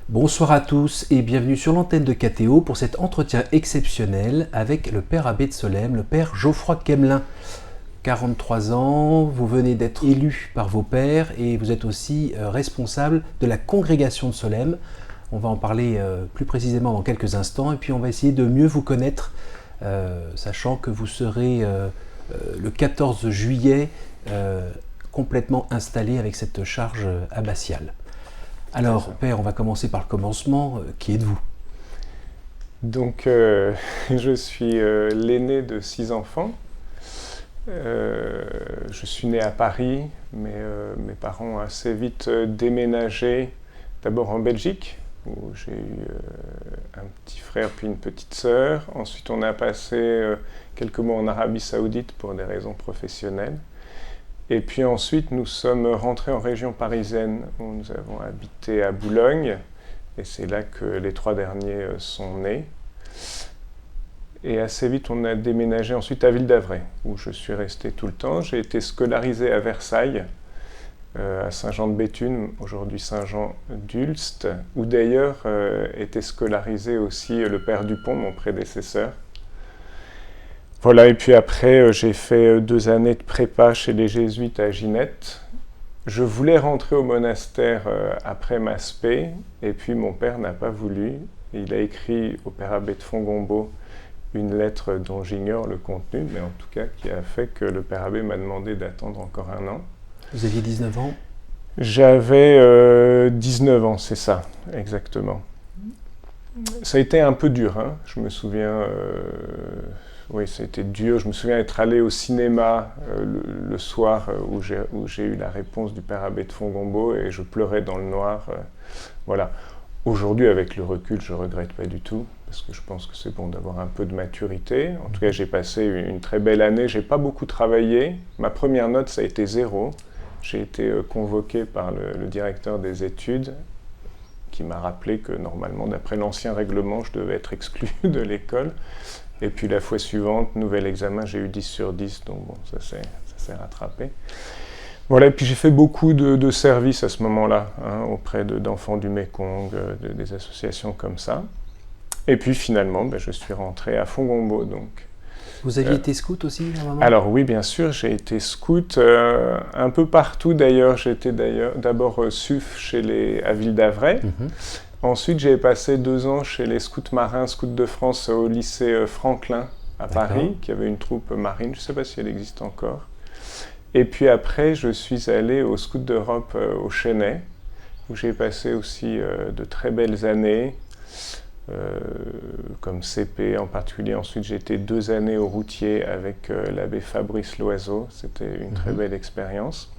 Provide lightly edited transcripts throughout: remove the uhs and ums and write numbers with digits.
Bonsoir à tous et bienvenue sur l'antenne de KTO pour cet entretien exceptionnel avec le père abbé de Solesmes, le père Geoffroy Quemelin. 43 ans, vous venez d'être élu par vos pairs et vous êtes aussi responsable de la congrégation de Solesmes. On va en parler plus précisément dans quelques instants et puis on va essayer de mieux vous connaître, sachant que vous serez le 14 juillet complètement installé avec cette charge abbatiale. Alors, Père, on va commencer par le commencement. Qui êtes-vous ? Donc, je suis l'aîné de 6 enfants. Je suis né à Paris, mais mes parents ont assez vite déménagé, d'abord en Belgique, où j'ai eu un petit frère puis une petite sœur. Ensuite, on a passé quelques mois en Arabie Saoudite pour des raisons professionnelles. Et puis ensuite, nous sommes rentrés en région parisienne, où nous avons habité à Boulogne, et c'est là que les 3 derniers sont nés. Et assez vite, on a déménagé ensuite à Ville-d'Avray, où je suis resté tout le temps. J'ai été scolarisé à Versailles, à Saint-Jean-de-Béthune, aujourd'hui Saint-Jean-d'Ulst, où d'ailleurs était scolarisé aussi le père Dupont, mon prédécesseur. Voilà, et puis après, j'ai fait 2 années de prépa chez les Jésuites à Ginette. Je voulais rentrer au monastère après ma spé, et puis mon père n'a pas voulu. Il a écrit au père abbé de Fongombault une lettre dont j'ignore le contenu, mais en tout cas qui a fait que le père abbé m'a demandé d'attendre encore 1 an. Vous aviez 19 ans ? J'avais 19 ans, c'est ça, exactement. Ça a été un peu dur, hein. Je me souviens... Oui, ça a été dur. Je me souviens être allé au cinéma le soir où j'ai eu la réponse du père abbé de Fongombault et je pleurais dans le noir. Voilà. Aujourd'hui, avec le recul, je ne regrette pas du tout parce que je pense que c'est bon d'avoir un peu de maturité. En tout cas, j'ai passé une très belle année. Je n'ai pas beaucoup travaillé. Ma première note, ça a été 0. J'ai été convoqué par le directeur des études qui m'a rappelé que normalement, d'après l'ancien règlement, je devais être exclu de l'école. Et puis la fois suivante, nouvel examen, j'ai eu 10 sur 10, donc bon, ça s'est rattrapé. Voilà, et puis j'ai fait beaucoup de services à ce moment-là, hein, auprès d'enfants du Mékong, des associations comme ça. Et puis finalement, je suis rentré à Fongombault, donc. Vous aviez été scout aussi à un moment ? Alors oui, bien sûr, j'ai été scout un peu partout d'ailleurs. J'étais d'abord SUF à Ville-d'Avray. Ensuite, j'ai passé 2 ans chez les scouts marins, Scouts de France, au lycée Franklin à Paris, qui avait une troupe marine, je ne sais pas si elle existe encore. Et puis après, je suis allé au Scouts d'Europe au Chesnay, où j'ai passé aussi de très belles années, comme CP en particulier. Ensuite, j'ai été 2 années au Routier avec l'abbé Fabrice Loiseau. C'était une très belle expérience.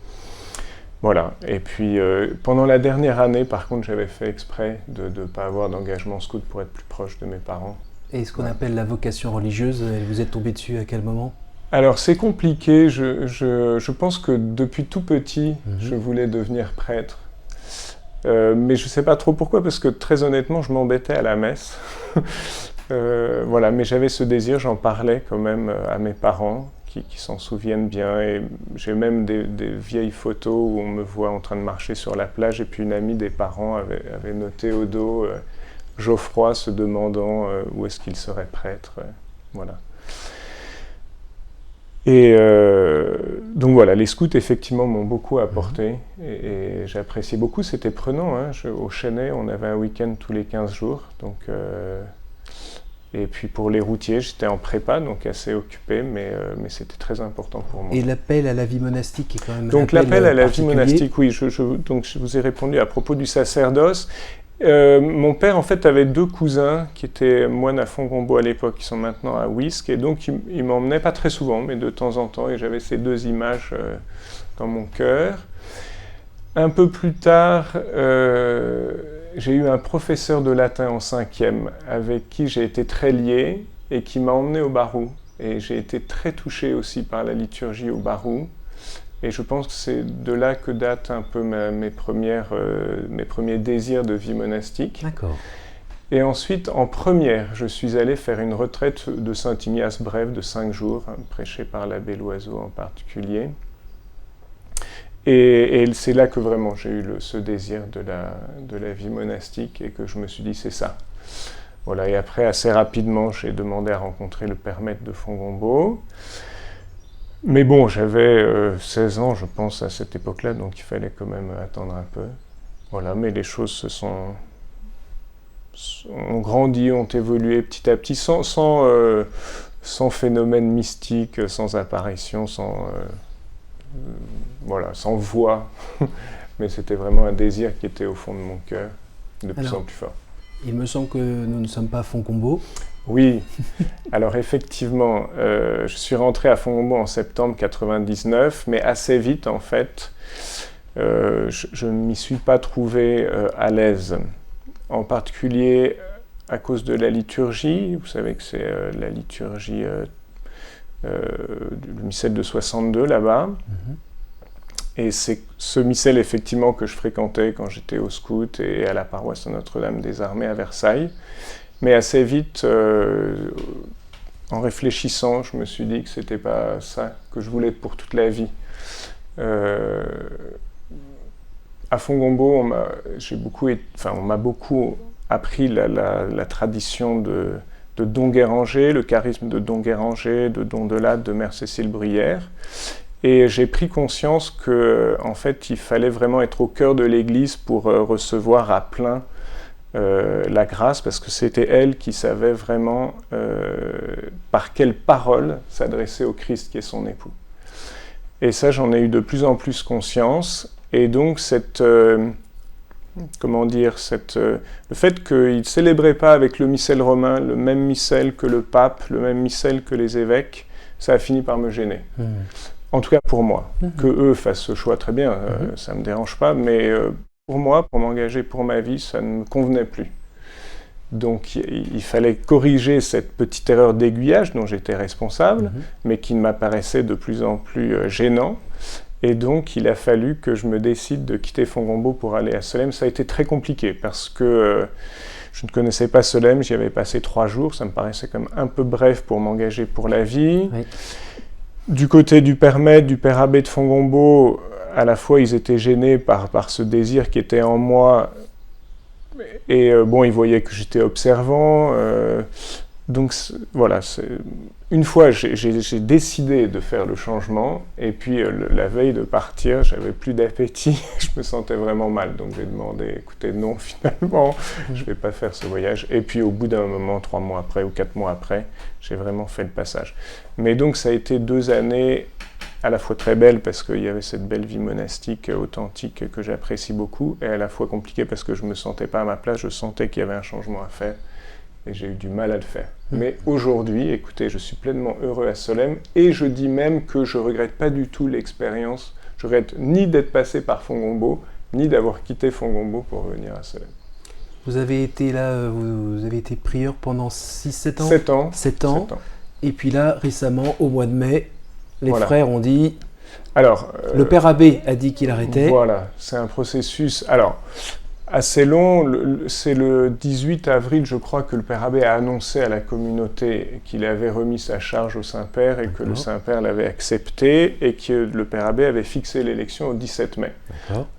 Voilà, et puis pendant la dernière année, par contre, j'avais fait exprès de ne pas avoir d'engagement scout pour être plus proche de mes parents. Et ce qu'on appelle la vocation religieuse, vous êtes tombé dessus à quel moment ? Alors c'est compliqué, je pense que depuis tout petit, je voulais devenir prêtre. Mais je ne sais pas trop pourquoi, parce que très honnêtement, je m'embêtais à la messe. Voilà, mais j'avais ce désir, j'en parlais quand même à mes parents, qui s'en souviennent bien, et j'ai même des vieilles photos où on me voit en train de marcher sur la plage, et puis une amie des parents avait noté au dos Geoffroy se demandant où est-ce qu'il serait prêtre, voilà. Et donc voilà, les scouts effectivement m'ont beaucoup apporté, et j'appréciais beaucoup, c'était prenant, hein. Au Chesnay, on avait un week-end tous les 15 jours, donc... Et puis pour les routiers, j'étais en prépa, donc assez occupé, mais c'était très important pour moi. Et l'appel à la vie monastique est quand même donc l'appel à la vie monastique, oui, donc je vous ai répondu à propos du sacerdoce. Mon père, en fait, avait 2 cousins qui étaient moines à Fongombault à l'époque, qui sont maintenant à Wisk, et donc il m'emmenait pas très souvent, mais de temps en temps, et j'avais ces 2 images dans mon cœur. Un peu plus tard... j'ai eu un professeur de latin en 5e avec qui j'ai été très lié et qui m'a emmené au Barou. Et j'ai été très touché aussi par la liturgie au Barou. Et je pense que c'est de là que datent un peu mes premiers désirs de vie monastique. D'accord. Et ensuite, en première, je suis allé faire une retraite de Saint-Ignace brève de 5 jours, hein, prêchée par l'abbé Loiseau en particulier. Et c'est là que vraiment j'ai eu ce désir de la vie monastique et que je me suis dit c'est ça. Voilà, et après assez rapidement j'ai demandé à rencontrer le père maître de Fongombo. Mais bon, j'avais 16 ans je pense à cette époque-là, donc il fallait quand même attendre un peu. Voilà, mais les choses ont grandi, ont évolué petit à petit, sans phénomène mystique, sans apparition, sans voix. Mais c'était vraiment un désir qui était au fond de mon cœur, de plus en plus fort. Il me semble que nous ne sommes pas à Fongombo. Oui, alors effectivement, je suis rentré à Fongombo en septembre 99, mais assez vite en fait, je ne m'y suis pas trouvé à l'aise. En particulier à cause de la liturgie. Vous savez que c'est la liturgie du missel de 62 là-bas. Et c'est ce missel effectivement que je fréquentais quand j'étais au scout et à la paroisse Notre-Dame des Armées à Versailles. Mais assez vite, en réfléchissant, je me suis dit que c'était pas ça que je voulais pour toute la vie. À Fongombo, on m'a beaucoup appris la tradition de Don Guéranger, le charisme de Don Guéranger, de Don Delade, de Mère Cécile Bruyère. Et j'ai pris conscience qu'en fait, il fallait vraiment être au cœur de l'Église pour recevoir à plein la grâce, parce que c'était elle qui savait vraiment par quelle parole s'adresser au Christ qui est son époux. Et ça, j'en ai eu de plus en plus conscience. Et donc, le fait qu'il ne célébrait pas avec le missel romain le même missel que le pape, le même missel que les évêques, ça a fini par me gêner. En tout cas pour moi. Que eux fassent ce choix, très bien, ça ne me dérange pas, mais pour moi, pour m'engager pour ma vie, ça ne me convenait plus. Donc il fallait corriger cette petite erreur d'aiguillage dont j'étais responsable, mais qui m'apparaissait de plus en plus gênant. Et donc, il a fallu que je me décide de quitter Fongombo pour aller à Solesmes. Ça a été très compliqué parce que je ne connaissais pas Solesmes, j'y avais passé 3 jours, ça me paraissait comme un peu bref pour m'engager pour la vie. Oui. Du côté du père maître, du père abbé de Fongombo, à la fois ils étaient gênés par ce désir qui était en moi, et ils voyaient que j'étais observant. Donc voilà, une fois j'ai décidé de faire le changement, et puis la veille de partir, j'avais plus d'appétit, je me sentais vraiment mal, donc j'ai demandé, écoutez, non, finalement, je vais pas faire ce voyage. Et puis au bout d'un moment, 3 mois après ou 4 mois après, j'ai vraiment fait le passage. Mais donc ça a été 2 années à la fois très belles parce qu'il y avait cette belle vie monastique authentique que j'apprécie beaucoup, et à la fois compliquée parce que je me sentais pas à ma place, je sentais qu'il y avait un changement à faire. Et j'ai eu du mal à le faire. Mais aujourd'hui, écoutez, je suis pleinement heureux à Solesmes, et je dis même que je ne regrette pas du tout l'expérience. Je regrette ni d'être passé par Fongombo, ni d'avoir quitté Fongombo pour venir à Solesmes. Vous avez été là, vous avez été prieur pendant 6-7 ans 7 ans. 7 ans. Et puis là, récemment, au mois de mai, les frères ont dit... Alors, le père abbé a dit qu'il arrêtait. Voilà, c'est un processus... Alors, assez long, c'est le 18 avril, je crois, que le père abbé a annoncé à la communauté qu'il avait remis sa charge au Saint-Père et que le Saint-Père l'avait accepté, et que le père abbé avait fixé l'élection au 17 mai.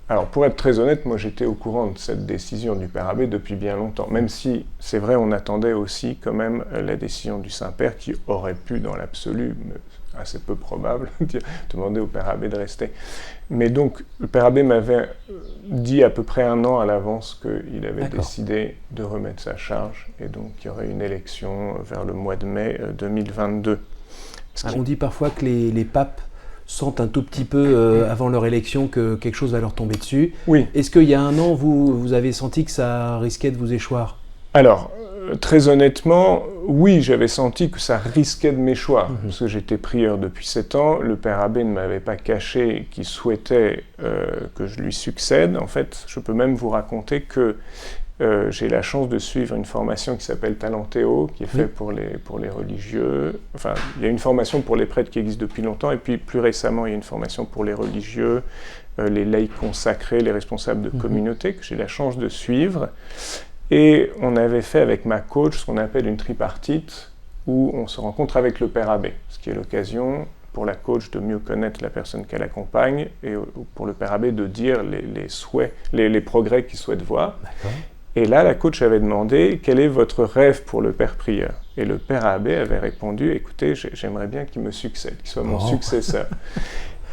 Alors, pour être très honnête, moi j'étais au courant de cette décision du père abbé depuis bien longtemps, même si, c'est vrai, on attendait aussi quand même la décision du Saint-Père qui aurait pu, dans l'absolu, assez peu probable, demander au père abbé de rester. Mais donc, le père abbé m'avait dit à peu près 1 an à l'avance qu'il avait décidé de remettre sa charge, et donc il y aurait une élection vers le mois de mai 2022. On dit parfois que les papes sentent un tout petit peu avant leur élection que quelque chose va leur tomber dessus. Oui. Est-ce qu'il y a 1 an, vous avez senti que ça risquait de vous échoir ? Alors, très honnêtement, oui, j'avais senti que ça risquait de m'échoir, parce que j'étais prieur depuis 7 ans, le père abbé ne m'avait pas caché qu'il souhaitait que je lui succède. En fait, je peux même vous raconter que j'ai la chance de suivre une formation qui s'appelle Talentéo, qui est faite pour les religieux. Enfin, il y a une formation pour les prêtres qui existe depuis longtemps, et puis plus récemment, il y a une formation pour les religieux, les laïcs consacrés, les responsables de communauté, que j'ai la chance de suivre. Et on avait fait avec ma coach ce qu'on appelle une tripartite, où on se rencontre avec le père abbé, ce qui est l'occasion pour la coach de mieux connaître la personne qu'elle accompagne et pour le père abbé de dire les souhaits, les progrès qu'il souhaite voir. D'accord. Et là, la coach avait demandé quel est votre rêve pour le père prieur. Et le père abbé avait répondu, écoutez, j'aimerais bien qu'il me succède, qu'il soit mon successeur.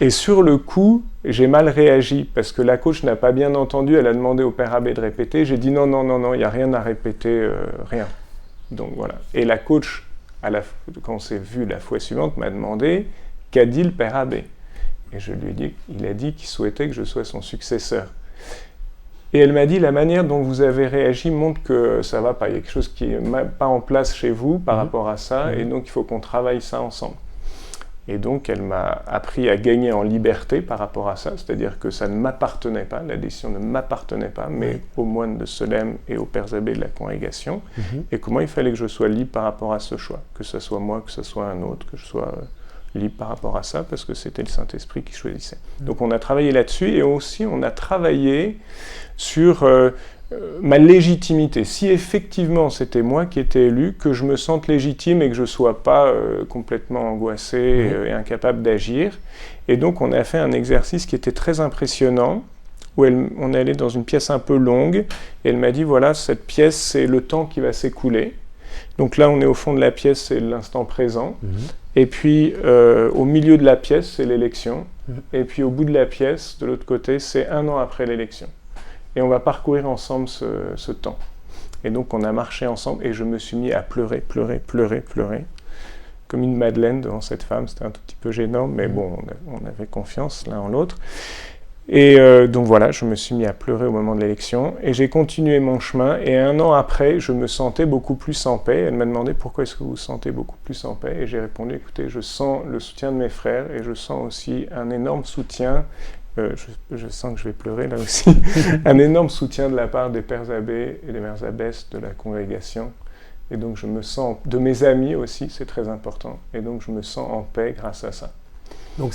Et sur le coup, j'ai mal réagi parce que la coach n'a pas bien entendu. Elle a demandé au père abbé de répéter. J'ai dit non, il n'y a rien à répéter, rien. Donc voilà. Et la coach, quand on s'est vu la fois suivante, m'a demandé qu'a dit le père abbé. Et je lui ai dit, il a dit qu'il souhaitait que je sois son successeur. Et elle m'a dit, la manière dont vous avez réagi montre que ça ne va pas. Il y a quelque chose qui n'est pas en place chez vous par rapport à ça, et donc il faut qu'on travaille ça ensemble. Et donc elle m'a appris à gagner en liberté par rapport à ça, c'est-à-dire que ça ne m'appartenait pas, la décision ne m'appartenait pas, mais aux moines de Solesmes et aux pères abbés de la congrégation, et comment il fallait que je sois libre par rapport à ce choix, que ce soit moi, que ce soit un autre, que je sois libre par rapport à ça, parce que c'était le Saint-Esprit qui choisissait. Donc on a travaillé là-dessus, et aussi on a travaillé sur ma légitimité. Si effectivement c'était moi qui étais élu, que je me sente légitime et que je ne sois pas complètement angoissé et incapable d'agir. Et donc on a fait un exercice qui était très impressionnant, où on est allé dans une pièce un peu longue, et elle m'a dit, voilà, cette pièce, c'est le temps qui va s'écouler. Donc là, on est au fond de la pièce, c'est l'instant présent. Et puis, au milieu de la pièce, c'est l'élection. Et puis, au bout de la pièce, de l'autre côté, c'est 1 an après l'élection. Et on va parcourir ensemble ce temps. Et donc, on a marché ensemble, et je me suis mis à pleurer, comme une madeleine devant cette femme. C'était un tout petit peu gênant, mais bon, on avait confiance l'un en l'autre. Et donc voilà, je me suis mis à pleurer au moment de l'élection, et j'ai continué mon chemin, et 1 an après, je me sentais beaucoup plus en paix. Elle m'a demandé, pourquoi est-ce que vous vous sentez beaucoup plus en paix? Et j'ai répondu, écoutez, je sens le soutien de mes frères, et je sens aussi un énorme soutien, je sens que je vais pleurer là aussi, un énorme soutien de la part des pères abbés et des mères abbesses de la congrégation. Et donc je me sens, de mes amis aussi, c'est très important, et donc je me sens en paix grâce à ça. Donc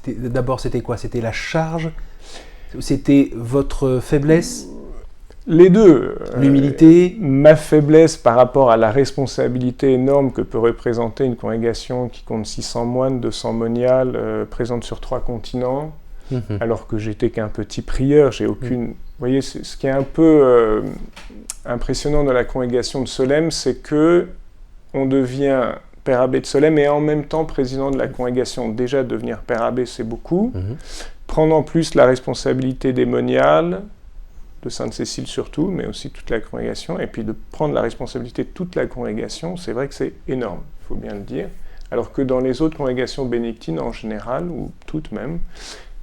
d'abord c'était quoi? C'était la charge? C'était votre faiblesse? Les deux. L'humilité? Ma faiblesse par rapport à la responsabilité énorme que peut représenter une congrégation qui compte 600 moines, 200 moniales, présente sur 3 continents, alors que j'étais qu'un petit prieur, j'ai aucune... Vous voyez, ce qui est un peu impressionnant dans la congrégation de Solesmes, c'est que on devient père abbé de Solesmes et en même temps président de la congrégation. Déjà, devenir père abbé, c'est beaucoup. Prendre en plus la responsabilité des moniales, de Sainte-Cécile surtout, mais aussi toute la congrégation, et puis de prendre la responsabilité de toute la congrégation, c'est vrai que c'est énorme, il faut bien le dire. Alors que dans les autres congrégations bénédictines en général, ou toutes même,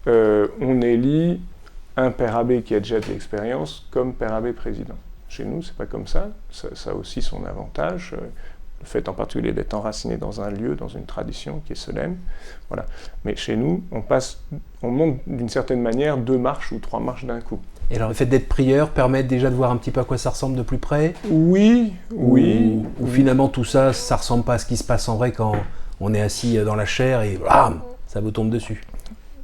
on élit un père abbé qui a déjà de l'expérience comme père abbé président. Chez nous, c'est pas comme ça, ça a aussi son avantage. Le fait en particulier d'être enraciné dans un lieu, dans une tradition qui est Solesmes. Voilà. Mais chez nous, on monte d'une certaine manière 2 marches ou 3 marches d'un coup. Et alors le fait d'être prieur permet déjà de voir un petit peu à quoi ça ressemble de plus près? Oui. Ou finalement tout ça, ça ressemble pas à ce qui se passe en vrai quand on est assis dans la chair et bam, ça vous tombe dessus.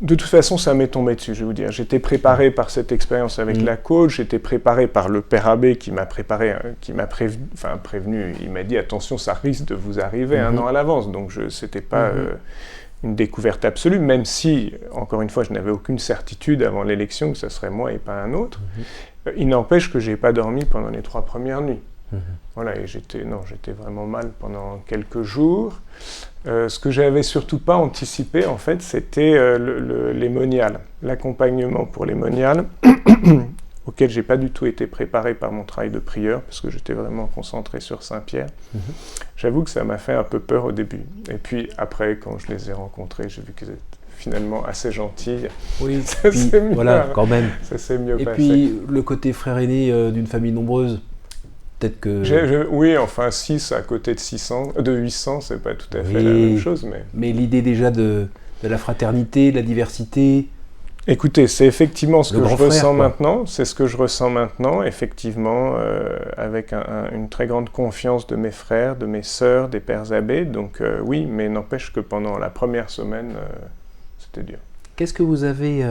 De toute façon, ça m'est tombé dessus, je vais vous dire. J'étais préparé par cette expérience avec la coach, j'étais préparé par le père abbé qui m'a prévenu. Il m'a dit, attention, ça risque de vous arriver 1 an à l'avance. Donc, c'était pas une découverte absolue, même si, encore une fois, je n'avais aucune certitude avant l'élection que ce serait moi et pas un autre. Il n'empêche que je n'ai pas dormi pendant les 3 premières nuits. Voilà, et j'étais vraiment mal pendant quelques jours. Ce que j'avais surtout pas anticipé, en fait, c'était les moniales, l'accompagnement pour les moniales, auquel j'ai pas du tout été préparé par mon travail de prieur, parce que j'étais vraiment concentré sur Saint-Pierre. J'avoue que ça m'a fait un peu peur au début. Et puis après, quand je les ai rencontrés, j'ai vu qu'ils étaient finalement assez gentils. Oui, voilà, quand même. Ça s'est mieux passé. Et puis, le côté frère aîné d'une famille nombreuse, peut-être que... Oui, enfin 6 à côté de 800, c'est pas tout à fait la même chose. Mais l'idée déjà de la fraternité, de la diversité... Écoutez, c'est effectivement ce que je ressens quoi. maintenant, c'est ce que je ressens maintenant, effectivement, avec une très grande confiance de mes frères, de mes sœurs, des pères abbés, donc oui, mais n'empêche que pendant la première semaine, c'était dur. Qu'est-ce que vous avez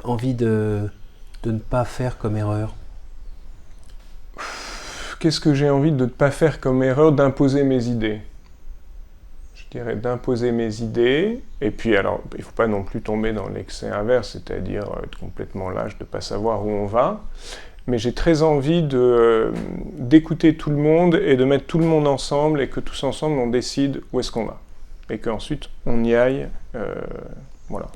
envie de ne pas faire comme erreur? Qu'est-ce que j'ai envie de ne pas faire comme erreur? D'imposer mes idées. je dirais, d'imposer mes idées. Et puis, alors, il ne faut pas non plus tomber dans l'excès inverse, c'est-à-dire être complètement lâche, de ne pas savoir où on va. Mais j'ai très envie d'écouter tout le monde et de mettre tout le monde ensemble et que tous ensemble, on décide où est-ce qu'on va. Et qu'ensuite, on y aille, voilà,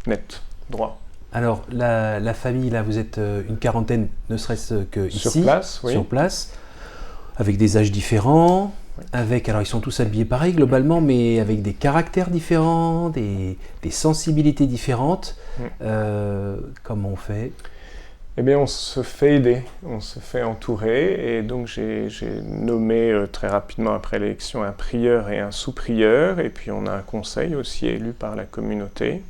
net, droit. Alors, la famille, là, vous êtes une quarantaine, ne serait-ce que ici, sur place, oui. Sur place, avec des âges différents, oui. Alors ils sont tous habillés pareil globalement, mais avec des caractères différents, des sensibilités différentes. Comment on fait ? Eh bien, on se fait aider, on se fait entourer, et donc j'ai nommé très rapidement après l'élection un prieur et un sous-prieur, et puis on a un conseil aussi élu par la communauté.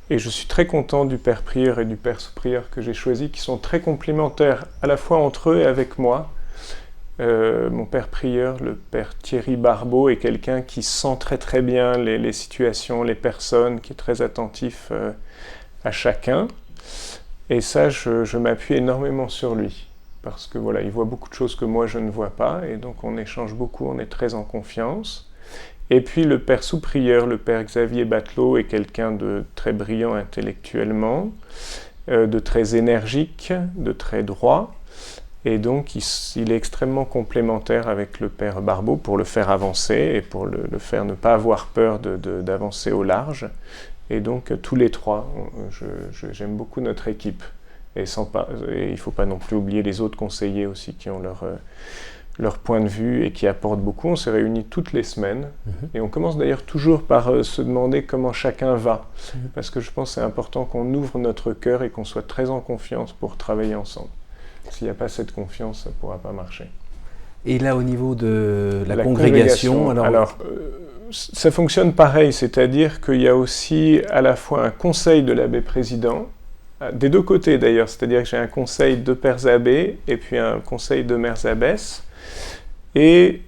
Et je suis très content du père prieur et du père sous-prieur que j'ai choisi, qui sont très complémentaires à la fois entre eux et avec moi. Mon père prieur, le père Thierry Barbeau, est quelqu'un qui sent très très bien les situations, les personnes, qui est très attentif à chacun. Et ça, je m'appuie énormément sur lui, parce que voilà, il voit beaucoup de choses que moi je ne vois pas, et donc on échange beaucoup, on est très en confiance. Et puis le père sous-prieur, le père Xavier Batelot, est quelqu'un de très brillant intellectuellement, de très énergique, de très droit, et donc il est extrêmement complémentaire avec le père Barbeau pour le faire avancer et pour le faire ne pas avoir peur d'avancer au large. Et donc tous les trois, j'aime beaucoup notre équipe. Et il ne faut pas non plus oublier les autres conseillers aussi qui ont leur point de vue et qui apportent beaucoup. On s'est réunis toutes les semaines. Et on commence d'ailleurs toujours par se demander comment chacun va. Parce que je pense que c'est important qu'on ouvre notre cœur et qu'on soit très en confiance pour travailler ensemble. S'il n'y a pas cette confiance, ça ne pourra pas marcher. Et là, au niveau de la congrégation, alors ça fonctionne pareil, c'est-à-dire qu'il y a aussi à la fois un conseil de l'abbé président, des deux côtés d'ailleurs, c'est-à-dire que j'ai un conseil de pères abbés et puis un conseil de mères abbesses. Et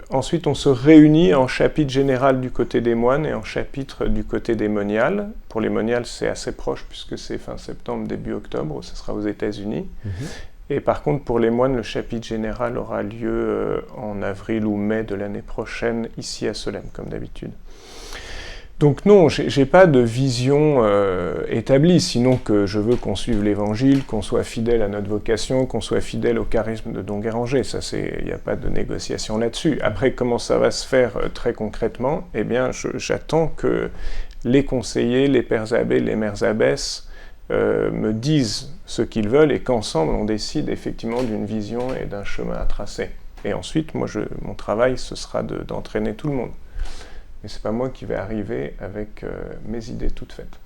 ensuite, on se réunit en chapitre général du côté des moines et en chapitre du côté des moniales. Pour les moniales, c'est assez proche puisque c'est fin septembre, début octobre, ce sera aux États-Unis. Et par contre, pour les moines, le chapitre général aura lieu en avril ou mai de l'année prochaine, ici à Solesmes, comme d'habitude. Donc non, j'ai pas de vision établie, sinon que je veux qu'on suive l'Évangile, qu'on soit fidèle à notre vocation, qu'on soit fidèle au charisme de Don Guéranger. Ça, il n'y a pas de négociation là-dessus. Après, comment ça va se faire très concrètement ? Eh bien, j'attends que les conseillers, les pères abbés, les mères abbesses me disent ce qu'ils veulent et qu'ensemble, on décide effectivement d'une vision et d'un chemin à tracer. Et ensuite, moi, mon travail, ce sera d'entraîner tout le monde. Mais ce n'est pas moi qui vais arriver avec mes idées toutes faites.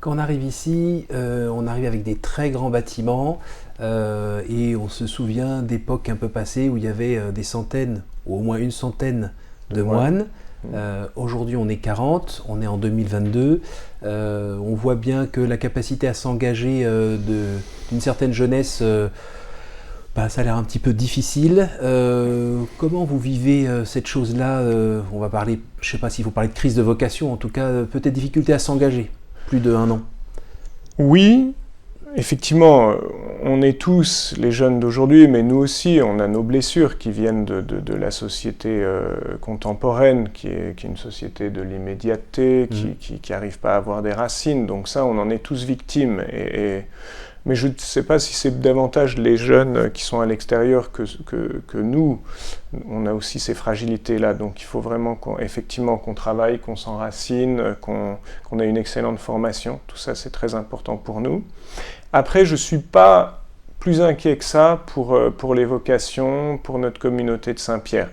Quand on arrive ici, on arrive avec des très grands bâtiments et on se souvient d'époques un peu passées où il y avait des centaines, ou au moins une centaine de moines. Aujourd'hui, on est 40, on est en 2022. On voit bien que la capacité à s'engager d'une certaine jeunesse, ça a l'air un petit peu difficile. Comment vous vivez cette chose-là ? On va parler, je ne sais pas s'il faut parler de crise de vocation, en tout cas, peut-être difficulté à s'engager, plus d'1 an. Oui, effectivement, on est tous les jeunes d'aujourd'hui, mais nous aussi, on a nos blessures qui viennent de la société contemporaine, qui est une société de l'immédiateté, qui n'arrive pas à avoir des racines. Donc ça, on en est tous victimes. Mais je ne sais pas si c'est davantage les jeunes qui sont à l'extérieur que nous. On a aussi ces fragilités-là, donc il faut vraiment qu'on travaille, qu'on s'enracine, qu'on ait une excellente formation. Tout ça, c'est très important pour nous. Après, je ne suis pas plus inquiet que ça pour les vocations, pour notre communauté de Saint-Pierre.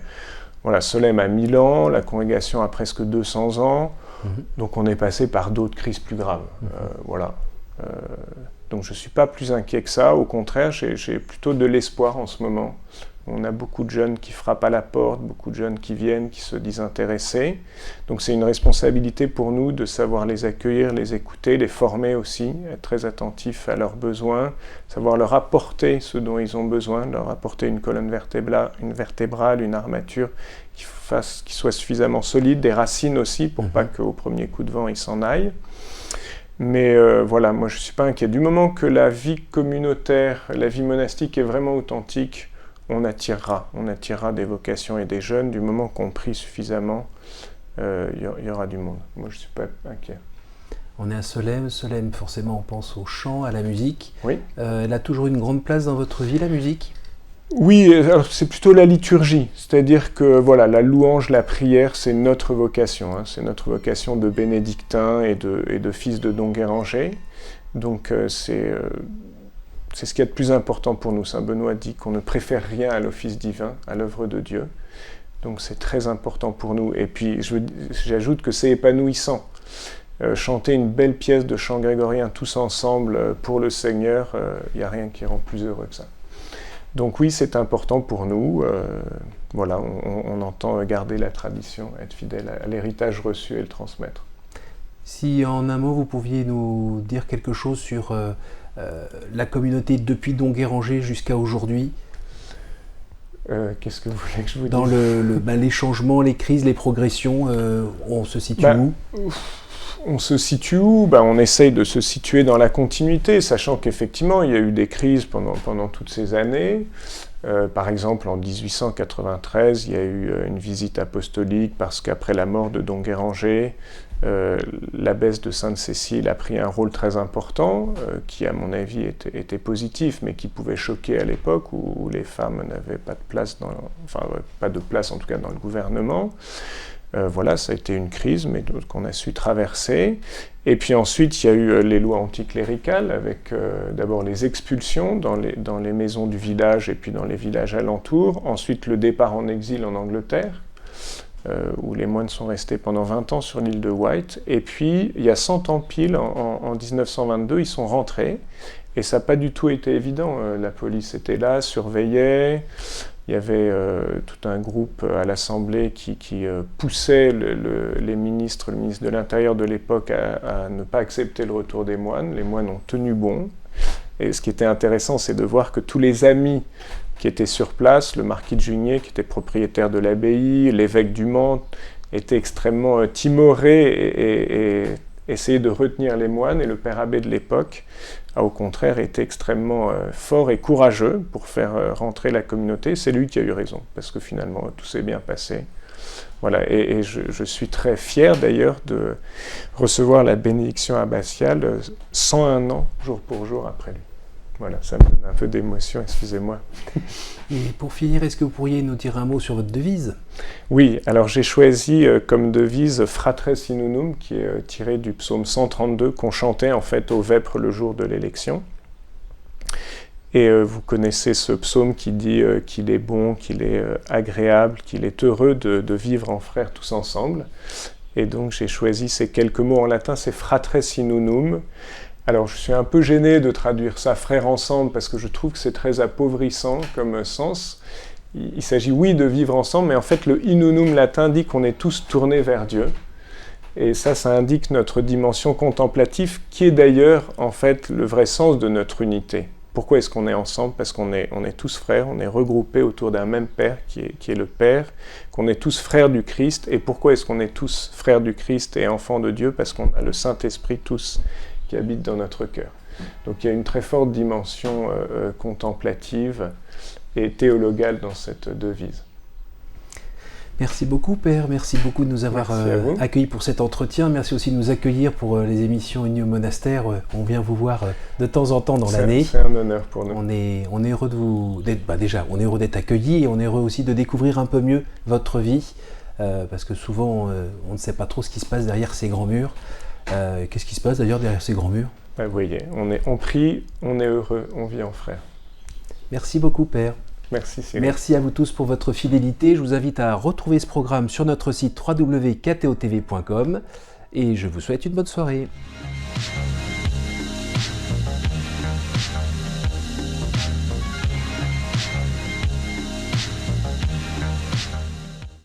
Voilà, Solesmes a 1000 ans, la congrégation a presque 200 ans, donc on est passé par d'autres crises plus graves. Voilà. Donc je ne suis pas plus inquiet que ça, au contraire, j'ai plutôt de l'espoir en ce moment. On a beaucoup de jeunes qui frappent à la porte, beaucoup de jeunes qui viennent, qui se disent intéressés. Donc c'est une responsabilité pour nous de savoir les accueillir, les écouter, les former aussi, être très attentifs à leurs besoins, savoir leur apporter ce dont ils ont besoin, leur apporter une colonne vertébrale, une armature qui soit suffisamment solide, des racines aussi, pour pas qu'au premier coup de vent ils s'en aillent. Mais voilà, moi je ne suis pas inquiet. Du moment que la vie communautaire, la vie monastique est vraiment authentique, on attirera des vocations et des jeunes. Du moment qu'on prie suffisamment, il y aura du monde. Moi, je ne suis pas inquiet. On est à Solesmes, forcément on pense au chant, à la musique. Oui. Elle a toujours une grande place dans votre vie, la musique ? Oui, alors c'est plutôt la liturgie, c'est-à-dire que voilà, la louange, la prière, c'est notre vocation, c'est notre vocation de bénédictin et de fils de Don Guéranger. Donc c'est ce qu'il y a de plus important pour nous. Saint Benoît dit qu'on ne préfère rien à l'office divin, à l'œuvre de Dieu. Donc c'est très important pour nous. Et puis j'ajoute que c'est épanouissant. Chanter une belle pièce de chant grégorien tous ensemble pour le Seigneur, il n'y a rien qui rend plus heureux que ça. Donc oui, c'est important pour nous. Voilà, on entend garder la tradition, être fidèle à l'héritage reçu et le transmettre. Si en un mot, vous pouviez nous dire quelque chose sur la communauté depuis Don Guéranger jusqu'à aujourd'hui. Qu'est-ce que vous voulez que je vous dise ? Dans les changements, les crises, les progressions, on se situe où ? On se situe où ? On essaye de se situer dans la continuité, sachant qu'effectivement, il y a eu des crises pendant toutes ces années. Par exemple, en 1893, il y a eu une visite apostolique parce qu'après la mort de Don Guéranger, l'abbesse de Sainte-Cécile a pris un rôle très important, qui à mon avis était positif, mais qui pouvait choquer à l'époque où les femmes n'avaient pas de place, pas de place en tout cas dans le gouvernement. Voilà, ça a été une crise, mais qu'on a su traverser. Et puis ensuite, il y a eu les lois anticléricales, avec d'abord les expulsions dans les maisons du village et puis dans les villages alentours. Ensuite, le départ en exil en Angleterre, où les moines sont restés pendant 20 ans sur l'île de Wight. Et puis, il y a 100 ans pile, en 1922, ils sont rentrés. Et ça n'a pas du tout été évident. La police était là, surveillait. Il y avait tout un groupe à l'Assemblée qui poussait les ministres, le ministre de l'Intérieur de l'époque à ne pas accepter le retour des moines. Les moines ont tenu bon. Et ce qui était intéressant, c'est de voir que tous les amis qui étaient sur place, le marquis de Junier, qui était propriétaire de l'abbaye, l'évêque du Mans, étaient extrêmement timorés et essayaient de retenir les moines. Et le père abbé de l'époque a au contraire été extrêmement fort et courageux pour faire rentrer la communauté. C'est lui qui a eu raison, parce que finalement tout s'est bien passé. Voilà, et je suis très fier d'ailleurs de recevoir la bénédiction abbatiale 101 ans, jour pour jour après lui. Voilà, ça me donne un peu d'émotion, excusez-moi. Et pour finir, est-ce que vous pourriez nous dire un mot sur votre devise ? Oui, alors j'ai choisi comme devise Fratres in unum, qui est tiré du psaume 132 qu'on chantait en fait au vêpres le jour de l'élection. Et vous connaissez ce psaume qui dit qu'il est bon, qu'il est agréable, qu'il est heureux de vivre en frères tous ensemble. Et donc j'ai choisi ces quelques mots en latin, c'est Fratres in unum. Alors, je suis un peu gêné de traduire ça « frères ensemble » parce que je trouve que c'est très appauvrissant comme sens. Il s'agit, oui, de vivre ensemble, mais en fait, le « in unum » latin dit qu'on est tous tournés vers Dieu. Et ça indique notre dimension contemplative, qui est d'ailleurs, en fait, le vrai sens de notre unité. Pourquoi est-ce qu'on est ensemble ? Parce qu'on est tous frères, on est regroupés autour d'un même Père, qui est le Père, qu'on est tous frères du Christ. Et pourquoi est-ce qu'on est tous frères du Christ et enfants de Dieu ? Parce qu'on a le Saint-Esprit tous qui habite dans notre cœur. Donc il y a une très forte dimension contemplative et théologale dans cette devise. Merci beaucoup Père, merci beaucoup de nous avoir accueillis pour cet entretien. Merci aussi de nous accueillir pour les émissions Union Monastère. On vient vous voir de temps en temps dans l'année. C'est un honneur pour nous. On est heureux on est heureux d'être accueillis et on est heureux aussi de découvrir un peu mieux votre vie parce que souvent on ne sait pas trop ce qui se passe derrière ces grands murs. Qu'est-ce qui se passe d'ailleurs derrière ces grands murs ? Vous voyez, on prie, on est heureux, on vit en frères. Merci beaucoup Père. Merci Cyril. Merci à vous tous pour votre fidélité. Je vous invite à retrouver ce programme sur notre site www.ktotv.com et je vous souhaite une bonne soirée.